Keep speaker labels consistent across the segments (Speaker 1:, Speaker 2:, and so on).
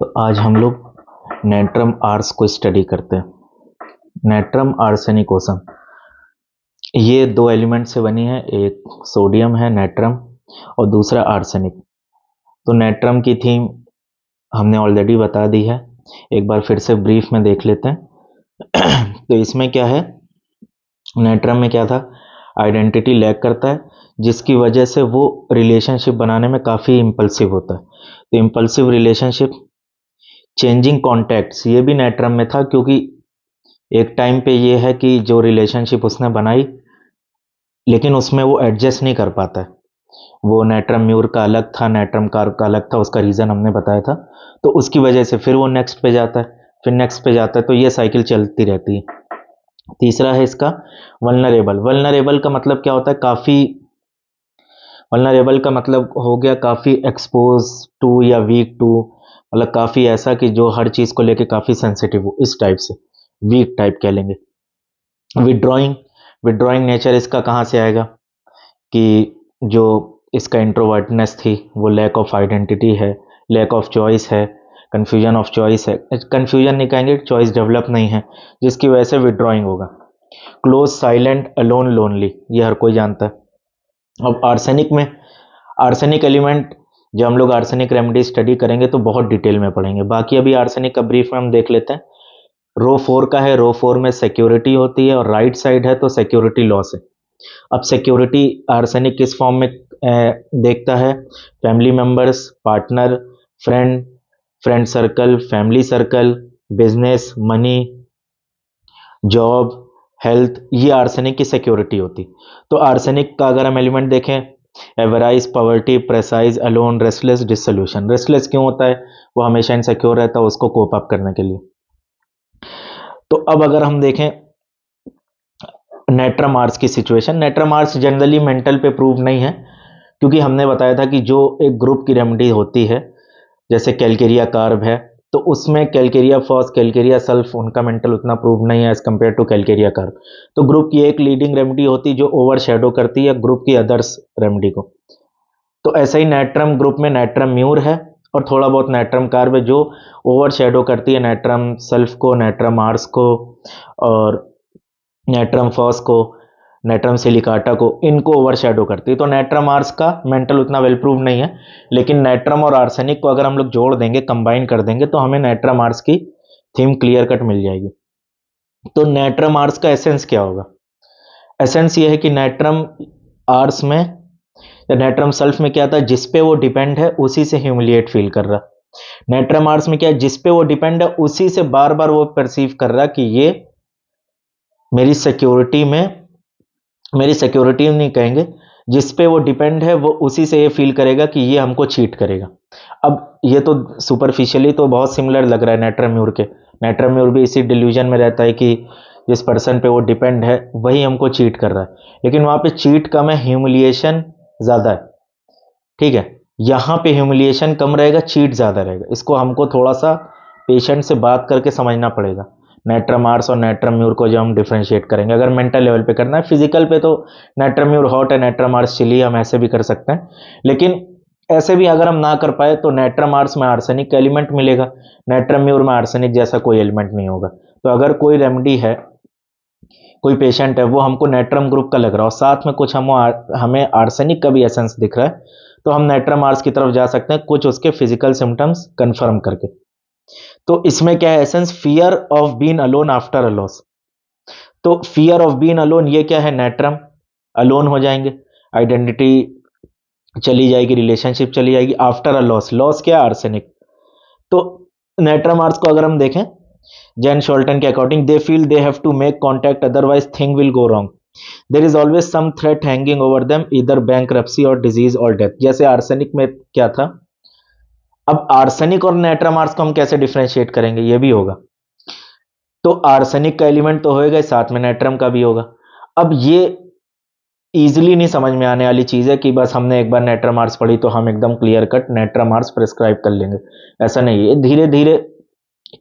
Speaker 1: तो आज हम लोग नेट्रम आर्स को स्टडी करते हैं। नेट्रम आर्सेनिकोसम ये दो एलिमेंट से बनी है, एक सोडियम है नेट्रम और दूसरा आर्सेनिक। तो नेट्रम की थीम हमने ऑलरेडी बता दी है, एक बार फिर से ब्रीफ में देख लेते हैं। तो इसमें क्या है, नेट्रम में क्या था, आइडेंटिटी लैक करता है जिसकी वजह से वो रिलेशनशिप बनाने में काफ़ी इम्पल्सिव होता है। तो इम्पल्सिव रिलेशनशिप, चेंजिंग कॉन्टैक्ट्स, ये भी नेट्रम में था क्योंकि एक टाइम पे ये है कि जो रिलेशनशिप उसने बनाई लेकिन उसमें वो एडजस्ट नहीं कर पाता है। वो नेट्रम म्यूर का अलग था, नेट्रम कार्ब का अलग था, उसका रीज़न हमने बताया था। तो उसकी वजह से फिर वो नेक्स्ट पे जाता है, फिर नेक्स्ट पे जाता है, तो ये साइकिल चलती रहती है। तीसरा है इसका वल्नरेबल। वल्नरेबल का मतलब क्या होता है, काफ़ी वल्नरेबल का मतलब हो गया काफ़ी एक्सपोज टू या वीक टू, मतलब काफ़ी ऐसा कि जो हर चीज़ को लेके काफ़ी सेंसिटिव हो, इस टाइप से वीक टाइप कह लेंगे। विड्रॉइंग, विड्रॉइंग नेचर इसका कहाँ से आएगा कि जो इसका इंट्रोवर्टनेस थी वो लैक ऑफ आइडेंटिटी है, लैक ऑफ चॉइस है, कन्फ्यूजन ऑफ चॉइस है, कन्फ्यूजन नहीं कहेंगे, चॉइस डेवलप नहीं है, जिसकी वजह से विड्रॉइंग होगा। क्लोज, साइलेंट, अलोन, लोनली, ये हर कोई जानता है। अब आर्सेनिक में, आर्सेनिक एलिमेंट जब हम लोग आर्सेनिक रेमेडी स्टडी करेंगे तो बहुत डिटेल में पढ़ेंगे, बाकी अभी आर्सेनिक का ब्रीफ में हम देख लेते हैं। रो 4 का है, रो 4 में सिक्योरिटी होती है और राइट साइड है तो सिक्योरिटी लॉस है। अब सिक्योरिटी आर्सेनिक किस फॉर्म में देखता है, family members, partner, friend, friend circle, family circle, business, money, job, health, ये आर्सेनिक की सिक्योरिटी होती। तो आर्सेनिक का अगर हम एलिमेंट देखें, avarice, poverty, precise, alone, restless, dissolution. Restless क्यों होता है, वो हमेशा इनसिक्योर रहता है उसको कोप अप करने के लिए। तो अब अगर हम देखें नेट्रम आर्स की situation, natrum ars generally mental पे प्रूव नहीं है क्योंकि हमने बताया था कि जो एक ग्रुप की रेमेडी होती है जैसे कैलकेरिया कार्ब है, तो उसमें कैलकेरिया फॉस, कैलकेरिया सल्फ, उनका मेंटल उतना प्रूव नहीं है as compare to calcarea carb. तो ग्रुप की एक लीडिंग रेमेडी होती है जो ओवर शेडो करती है ग्रुप की अदर्स रेमेडी को। तो ऐसा ही नेट्रम ग्रुप में नेट्रम म्यूर है और थोड़ा बहुत नेट्रम कार्ब है जो ओवर शेडो करती है नेट्रम सल्फ को, नेट्रम आर्स को और नेट्रम फॉस को, नेट्रम सिलिकाटा को, इनको ओवरशैडो करती है। तो नेट्रम आर्स का मेंटल उतना वेल प्रूव नहीं है, लेकिन नेट्रम और आर्सेनिक को अगर हम लोग जोड़ देंगे, कंबाइन कर देंगे, तो हमें नेट्रम आर्स की थीम क्लियर कट मिल जाएगी। तो नेट्रम आर्स का एसेंस क्या होगा, एसेंस ये है कि नेट्रम आर्स में या नेट्रम सल्फ में क्या था, जिस पे वो डिपेंड है उसी से ह्यूमिलिएट फील कर रहा। नेट्रम आर्स में क्या है, जिस पे वो डिपेंड है उसी से बार बार वो परसीव कर रहा कि ये मेरी सिक्योरिटी में, मेरी सिक्योरिटी नहीं कहेंगे, जिस पे वो डिपेंड है वो उसी से ये फील करेगा कि ये हमको चीट करेगा। अब ये तो सुपरफिशियली तो बहुत सिमिलर लग रहा है नेट्रम म्यूर के, नेट्रम म्यूर भी इसी डिल्यूजन में रहता है कि जिस पर्सन पे वो डिपेंड है वही हमको चीट कर रहा है, लेकिन वहाँ पे चीट कम है, ह्यूमिलिएशन ज़्यादा है। ठीक है, यहाँ पे ह्यूमिलिएशन कम रहेगा, चीट ज़्यादा रहेगा। इसको हमको थोड़ा सा पेशेंट से बात करके समझना पड़ेगा, नेट्रम आर्स और नेट्रम म्यूर को जो हम डिफ्रेंशिएट करेंगे। अगर मेंटल लेवल पे करना है, फिजिकल पे तो नेट्रम म्यूर हॉट है, नेट्रम आर्स चिली, हम ऐसे भी कर सकते हैं। लेकिन ऐसे भी अगर हम ना कर पाए तो नेट्रम आर्स में आर्सेनिक का एलिमेंट मिलेगा, नेट्रम म्यूर में आर्सेनिक जैसा कोई एलिमेंट नहीं होगा। तो अगर कोई रेमेडी है, कोई पेशेंट है, वो हमको नेट्रम ग्रुप का लग रहा हो, साथ में कुछ हमें आर्सेनिक का भी एसेंस दिख रहा है, तो हम नेट्रम आर्स की तरफ जा सकते हैं कुछ उसके फिजिकल सिम्टम्स कंफर्म करके। तो इसमें क्या है essence, fear of being alone after a loss. तो फियर ऑफ बीन अलोन ये क्या है, नेट्रम अलोन हो जाएंगे, आइडेंटिटी चली जाएगी, रिलेशनशिप चली जाएगी। आफ्टर अ लॉस, लॉस क्या है, आर्सेनिक। तो नेट्रम आर्स को अगर हम देखें जैन शोल्टन के according, they feel they have to make contact otherwise thing will go wrong, there is always some threat hanging over them, इधर बैंक्रप्सी और डिजीज और डेथ। जैसे आर्सेनिक में क्या था, अब आर्सेनिक और नेट्रम आर्स को हम कैसे डिफरेंशिएट करेंगे, ये भी होगा। तो आर्सेनिक का एलिमेंट तो होएगा, साथ में नेट्रम का भी होगा। अब ये इजीली नहीं समझ में आने वाली चीज है कि बस हमने एक बार नेट्रम आर्स पढ़ी तो हम एकदम clear cut natrum ars prescribe कर लेंगे, ऐसा नहीं है। धीरे धीरे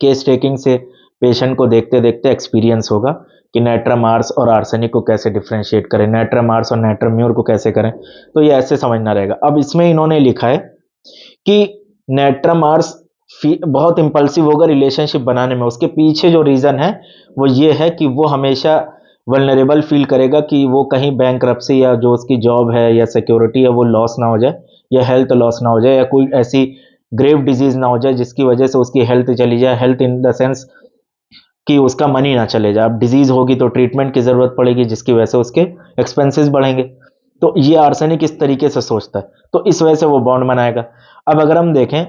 Speaker 1: केस टेकिंग से पेशेंट को देखते देखते एक्सपीरियंस होगा कि नेट्रम आर्स और आर्सेनिक को कैसे डिफरेंशिएट करें, नेट्रम आर्स और नेट्रम म्यूर को कैसे करें, तो ये ऐसे समझना रहेगा। अब इसमें इन्होंने लिखा है कि नेट्रम आर्स बहुत इम्पल्सिव होगा रिलेशनशिप बनाने में। उसके पीछे जो रीज़न है वो ये है कि वो हमेशा वल्नरेबल फील करेगा कि वो कहीं बैंकरप्सी या जो उसकी जॉब है या सिक्योरिटी है वो लॉस ना हो जाए, या हेल्थ लॉस ना हो जाए, या कोई ऐसी ग्रेव डिजीज ना हो जाए जिसकी वजह से उसकी हेल्थ चली जाए। हेल्थ इन द सेंस कि उसका मनी ना चले जाए। अब डिजीज होगी तो ट्रीटमेंट की जरूरत पड़ेगी जिसकी वजह से उसके एक्सपेंसेस बढ़ेंगे। तो ये आर्सेनिक इस तरीके से सोचता है, तो इस वजह से वो बॉन्ड बनाएगा। अब अगर हम देखें,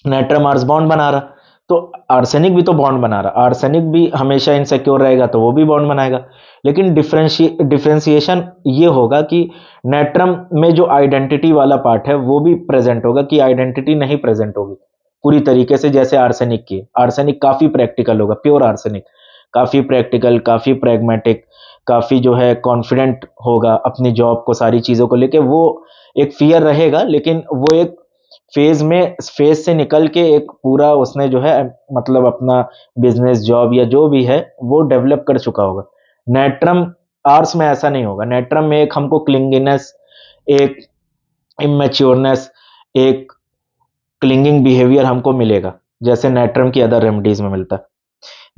Speaker 1: नाइट्रम आर्स बॉन्ड बना रहा, तो आर्सेनिक भी तो बॉन्ड बना रहा, आर्सेनिक भी हमेशा इनसिक्योर रहेगा तो वो भी बॉन्ड बनाएगा। लेकिन डिफरेंशिएशन ये होगा कि नाइट्रम में जो आइडेंटिटी वाला पार्ट है वो भी प्रेजेंट होगा, कि आइडेंटिटी नहीं प्रेजेंट होगी पूरी तरीके से जैसे आर्सेनिक की। आर्सेनिक काफी प्रैक्टिकल होगा, प्योर आर्सेनिक काफी प्रैक्टिकल, काफी प्रैग्मेटिक, काफी जो है कॉन्फिडेंट होगा अपनी जॉब को, सारी चीजों को लेके। वो एक फियर रहेगा, लेकिन वो एक फेज से निकल के एक पूरा उसने जो है मतलब अपना बिजनेस जॉब या जो भी है वो डेवलप कर चुका होगा। नेट्रम आर्स में ऐसा नहीं होगा। नेट्रम में एक हमको क्लिंगिनेस, एक इमेच्योरनेस, एक क्लिंगिंग बिहेवियर हमको मिलेगा जैसे नेट्रम की अदर रेमेडीज में मिलता है।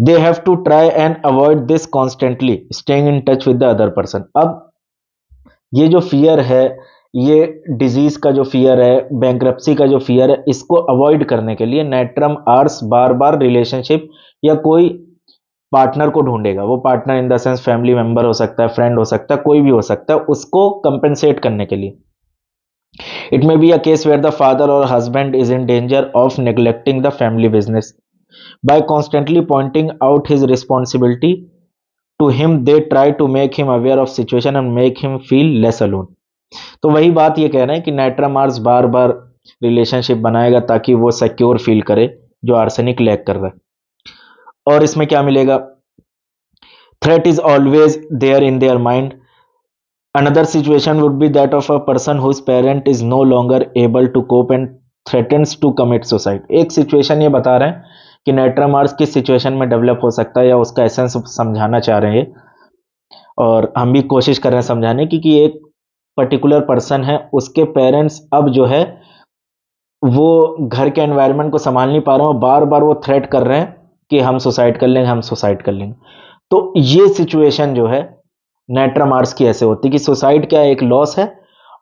Speaker 1: They have to try and avoid this constantly staying in touch with the other person. अब ये जो फियर है, ये डिजीज का जो फियर है, बैंक्रप्सी का जो फियर है, इसको अवॉइड करने के लिए नेट्रम आर्स बार बार रिलेशनशिप या कोई पार्टनर को ढूंढेगा। वो partner in the sense family member हो सकता है, फ्रेंड हो सकता है, कोई भी हो सकता है, उसको कंपेंसेट करने के लिए। It may be a case where the father और husband is in danger of neglecting the family business by constantly pointing out his responsibility to him. They try to make him aware of situation and make him feel less alone. तो वही बात ये कह रहे हैं कि natrum Mars बार बार relationship बनाएगा ताकि वो सिक्योर फील करे, जो आर्सेनिक लैक कर रहा है। और इसमें क्या मिलेगा? Threat is always there in their mind. Another situation would be that of a person whose parent is no longer able to cope and threatens to commit suicide. एक सिचुएशन ये बता रहे हैं कि नाइट्रा मार्स किस situation में develop हो सकता है, या उसका एसेंस समझाना चाह रहे हैं। और हम भी कोशिश कर रहे हैं समझाने की कि एक पर्टिकुलर पर्सन है, उसके पेरेंट्स अब जो है वो घर के एनवायरनमेंट को संभाल नहीं पा रहे हैं, बार बार वो थ्रेट कर रहे हैं कि हम सुसाइड कर लेंगे, हम सुसाइड कर लेंगे। तो ये सिचुएशन जो है नाइट्रा मार्स की ऐसे होती है कि सुसाइड क्या एक लॉस है,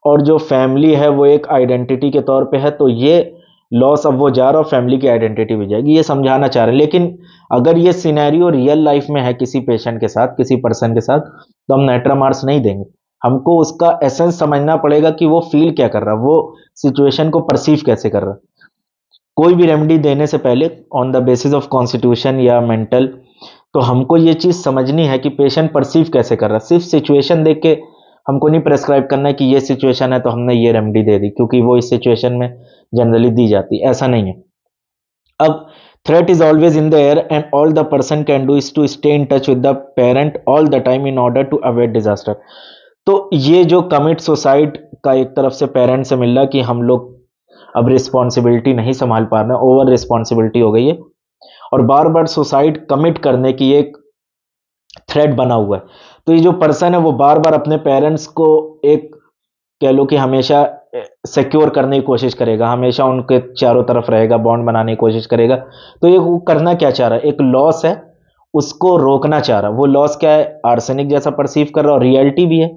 Speaker 1: और जो फैमिली है वो एक आइडेंटिटी के तौर पे है, तो ये लॉस अब वो जा रहा और फैमिली की आइडेंटिटी भी जाएगी, ये समझाना चाह रहे हैं। लेकिन अगर ये सिनेरियो रियल लाइफ में है किसी पेशेंट के साथ, किसी पर्सन के साथ, तो हम नाइट्रा मार्स नहीं देंगे। हमको उसका एसेंस समझना पड़ेगा कि वो फील क्या कर रहा है, वो सिचुएशन को परसीव कैसे कर रहा है। कोई भी रेमेडी देने से पहले on the basis of constitution या मेंटल, तो हमको ये चीज समझनी है कि पेशेंट परसीव कैसे कर रहा है। सिर्फ सिचुएशन देख के हमको नहीं प्रेस्क्राइब करना है कि ये सिचुएशन है तो हमने ये रेमेडी दे दी, क्योंकि वो इस सिचुएशन में जनरली दी जाती है, ऐसा नहीं है। अब threat is always in the air and all the person can do is to stay in touch with the parent all the time in order to avoid disaster. तो ये जो कमिट सुसाइड का एक तरफ से पेरेंट से मिल रहा कि हम लोग अब रिस्पॉन्सिबिलिटी नहीं संभाल पा रहे, ओवर रिस्पॉन्सिबिलिटी हो गई है, और बार बार सुसाइड कमिट करने की एक थ्रेट बना हुआ है। तो ये जो पर्सन है वो बार बार अपने पेरेंट्स को एक कह लो कि हमेशा सिक्योर करने की कोशिश करेगा, हमेशा उनके चारों तरफ रहेगा, बॉन्ड बनाने की कोशिश करेगा। तो ये वो करना क्या चाह रहा है, एक लॉस है उसको रोकना चाह रहा है। वो लॉस क्या है, आर्सेनिक जैसा परसीव कर रहा है और रियलिटी भी है।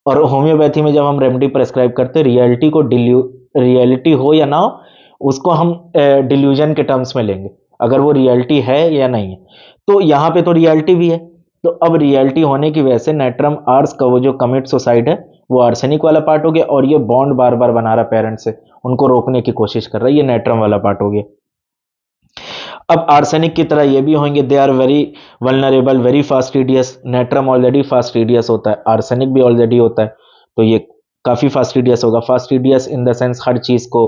Speaker 1: और होम्योपैथी में जब हम रेमेडी प्रेस्क्राइब करते हैं, रियलिटी को रियलिटी हो या ना हो, उसको हम डिल्यूजन के टर्म्स में लेंगे, अगर वो रियलिटी है या नहीं है। तो यहाँ पे तो रियलिटी भी है। तो अब रियलिटी होने की वजह से नाइट्रम आर्स का वो जो कमिट सुसाइड है वो आर्सेनिक वाला पार्ट हो गया, और ये बॉन्ड बार बार बना रहा पेरेंट्स से, उनको रोकने की कोशिश कर रहा है, ये नाइट्रम वाला पार्ट हो गया। अब आर्सेनिक की तरह ये भी होंगे, they are very vulnerable, very fastidious. Natrum already fastidious होता है, आर्सेनिक भी ऑलरेडी होता है, तो ये काफी फास्टिडियस होगा। फास्टिडियस इन द सेंस हर चीज को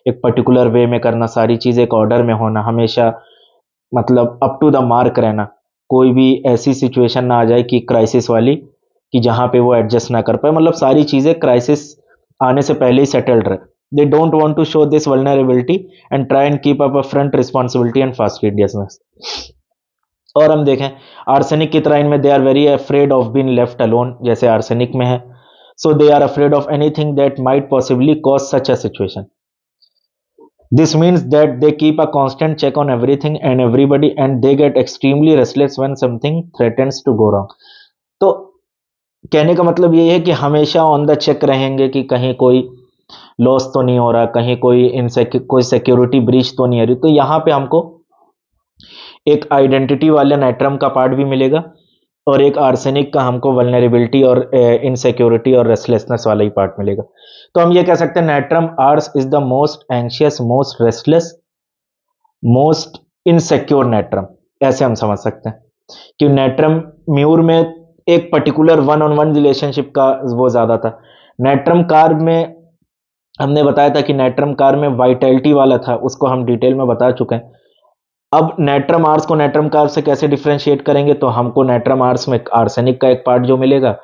Speaker 1: एक पर्टिकुलर वे में करना, सारी चीज एक ऑर्डर में होना, हमेशा मतलब अप टू द मार्क रहना, कोई भी ऐसी सिचुएशन ना आ जाए कि क्राइसिस वाली, कि जहां पे वो एडजस्ट ना कर पाए, मतलब सारी चीजें क्राइसिस आने से पहले ही सेटल्ड रहे। They don't want to show this vulnerability and try and keep up a front responsibility and fastidiousness. और हम देखें आर्सेनिक की तरह इनमें they are very afraid of being left alone, जैसे आर्सेनिक में है। So they are afraid of anything that might possibly cause such a situation. This means that they keep a constant check on everything and everybody and they get extremely restless when something threatens to go wrong. तो कहने का मतलब ये है कि हमेशा on the check रहेंगे कि कहीं कोई लॉस तो नहीं हो रहा, कहीं कोई सिक्योरिटी ब्रीच तो नहीं आ रही। तो यहाँ पे हमको एक आइडेंटिटी वाले नेट्रम का पार्ट भी मिलेगा और एक आर्सेनिक का हमको वल्नरेबिलिटी और इनसिक्योरिटी और रेस्टलेसनेस वाला ही पार्ट मिलेगा। तो हम ये कह सकते हैं natrum ars is the most anxious, most restless, most insecure natrum, ऐसे हम समझ सकते हैं कि नेट्रम म्यूर में एक particular one on one relationship का वो ज्यादा था। नेट्रम कार्ब में हमने बताया था कि नेट्रम कार्ब में वाइटैलिटी वाला था, उसको हम डिटेल में बता चुके हैं। अब नेट्रम आर्स को नेट्रम कार्ब से कैसे डिफरेंशिएट करेंगे, तो हमको नेट्रम आर्स में आर्सेनिक का एक पार्ट जो मिलेगा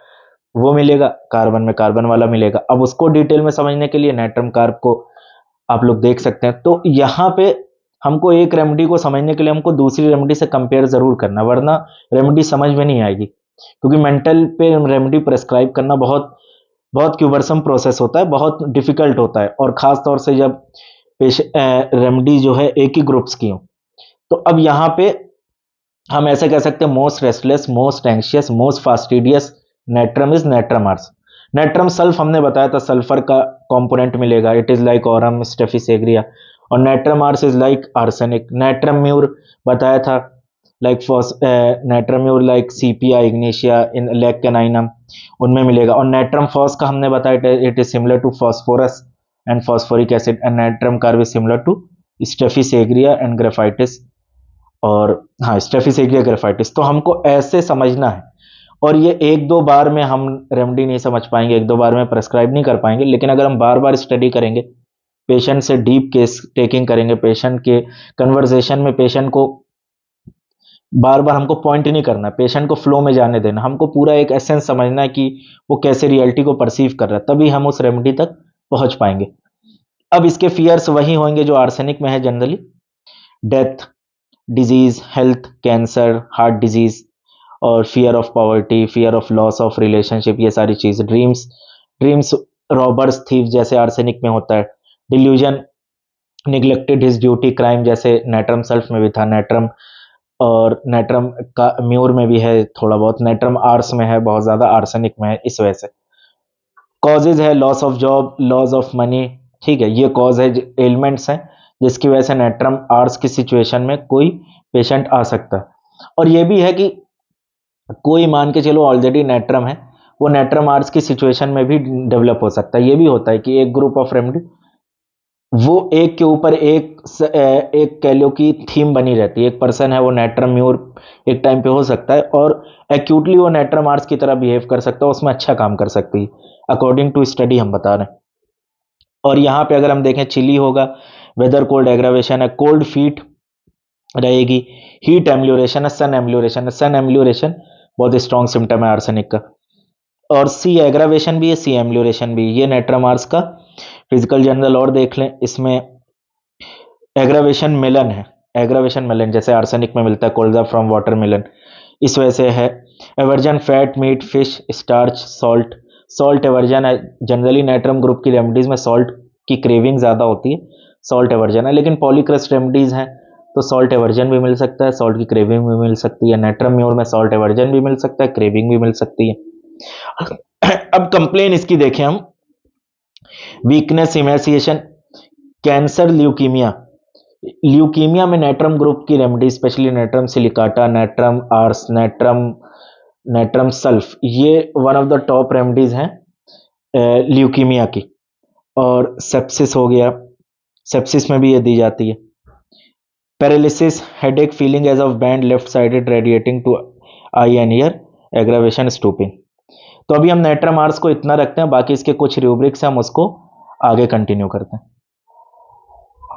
Speaker 1: वो मिलेगा, कार्बन में कार्बन वाला मिलेगा। अब उसको डिटेल में समझने के लिए नेट्रम कार्ब को आप लोग देख सकते हैं। तो यहाँ पे हमको एक रेमेडी को समझने के लिए हमको दूसरी रेमेडी से कंपेयर जरूर करना, वरना रेमेडी समझ में नहीं आएगी, क्योंकि मेंटल पे रेमेडी प्रेस्क्राइब करना बहुत बहुत क्यूबरसम प्रोसेस होता है, बहुत डिफिकल्ट होता है, और खास तौर से जब रेमेडी जो है एक ही ग्रुप्स की हो। तो अब यहाँ पे हम ऐसे कह सकते हैं most restless, most anxious, most fastidious natrum is natrum ars. Natrum sulph हमने बताया था सल्फर का कंपोनेंट मिलेगा, it is like aurum staphisagria, और natrum ars is like arsenic. Natrum mur बताया था like natrum mur like sepia ignatia in lac caninum, उनमें मिलेगा। और नेट्रम फॉस का हमने बताया it is similar to phosphorus and phosphoric acid, and natrum carb is similar to स्टेफिस एग्रिया and graphites, और हाँ स्टेफिस एग्रिया ग्रेफाइटिस। तो हमको ऐसे समझना है, और ये एक दो बार में हम रेमेडी नहीं समझ पाएंगे, एक दो बार में प्रेस्क्राइब नहीं कर पाएंगे, लेकिन अगर हम बार बार स्टडी करेंगे, पेशेंट से डीप केस टेकिंग करेंगे, पेशेंट के कन्वर्सेशन में पेशेंट को बार बार हमको पॉइंट नहीं करना, पेशेंट को फ्लो में जाने देना, हमको पूरा एक एसेंस समझना है कि वो कैसे रियलिटी को परसीव कर रहा है, तभी हम उस रेमेडी तक पहुंच पाएंगे। अब इसके फियर्स वही होंगे जो आर्सेनिक में है generally, death, disease, health, cancer, heart disease, और fear of poverty, fear of loss of relationship, ये सारी चीज, ड्रीम्स, ड्रीम्स रॉबर्स थीव जैसे आर्सेनिक में होता है, delusion, neglected his duty, crime जैसे नेट्रम सल्फ में भी था, नेट्रम और नेट्रम का म्यूर में भी है थोड़ा बहुत, नेट्रम आर्स में है बहुत ज्यादा, आर्सेनिक में है, इस वजह से। कॉजेज है loss of job, loss of money, ठीक है, ये कॉज है, एलिमेंट्स हैं जिसकी वजह से नेट्रम आर्स की सिचुएशन में कोई पेशेंट आ सकता है। और ये भी है कि कोई मान के चलो ऑलरेडी नेट्रम है, वो नेट्रम आर्स की सिचुएशन में भी डेवलप हो सकता है। ये भी होता है कि एक ग्रुप ऑफ रेमेडी वो एक के ऊपर एक कह लो कि थीम बनी रहती है, एक पर्सन है वो नेट्रम म्यूर एक टाइम पे हो सकता है, और एक्यूटली वो नेट्रम आर्स की तरह बिहेव कर सकता है, उसमें अच्छा काम कर सकती है, अकॉर्डिंग टू स्टडी हम बता रहे हैं। और यहाँ पे अगर हम देखें चिली होगा, वेदर कोल्ड एग्रावेशन है, कोल्ड फीट रहेगी, हीट एम्ल्यूरेशन है, सन एम्ल्यूरेशन है, सन एम्ल्यूरेशन बहुत स्ट्रॉन्ग सिम्टम है आर्सेनिक का, और सी एग्रावेशन भी है, सी एम्ल्यूरेशन भी, ये नेट्रम आर्स का फिजिकल जनरल। और देख लें इसमें एग्रावेशन मेलन है, एग्रावेशन मेलन जैसे आर्सेनिक में मिलता है कोल्जा फ्रॉम वाटर मेलन, इस वजह से है। Aversion fat, meat, fish, starch, salt, salt aversion है, जनरली नेट्रम ग्रुप की रेमेडीज में सॉल्ट की क्रेविंग ज्यादा होती है, सॉल्ट एवर्जन है, लेकिन पॉलीक्रस्ट रेमेडीज हैं तो सॉल्ट एवर्जन भी मिल सकता है, सॉल्ट की क्रेविंग भी मिल सकती है। नेट्रम म्यूर में सॉल्ट एवर्जन भी मिल सकता है, क्रेविंग भी मिल सकती है। अब कंप्लेन इसकी देखें हम, weakness, emaciation, cancer, leukaemia. Leukaemia में नेट्रम ग्रुप की remedy specially natrum silicata, natrum ars, natrum sulph, ये one of the top remedies हैं ल्यूकीमिया की। और सेप्सिस हो गया, सेप्सिस में भी ये दी जाती है। Paralysis, headache, feeling as of band left sided radiating to eye and ear, aggravation, stooping. तो अभी हम नेट्रम आर्स को इतना रखते हैं, बाकी इसके कुछ रूब्रिक्स हम उसको आगे कंटिन्यू करते हैं।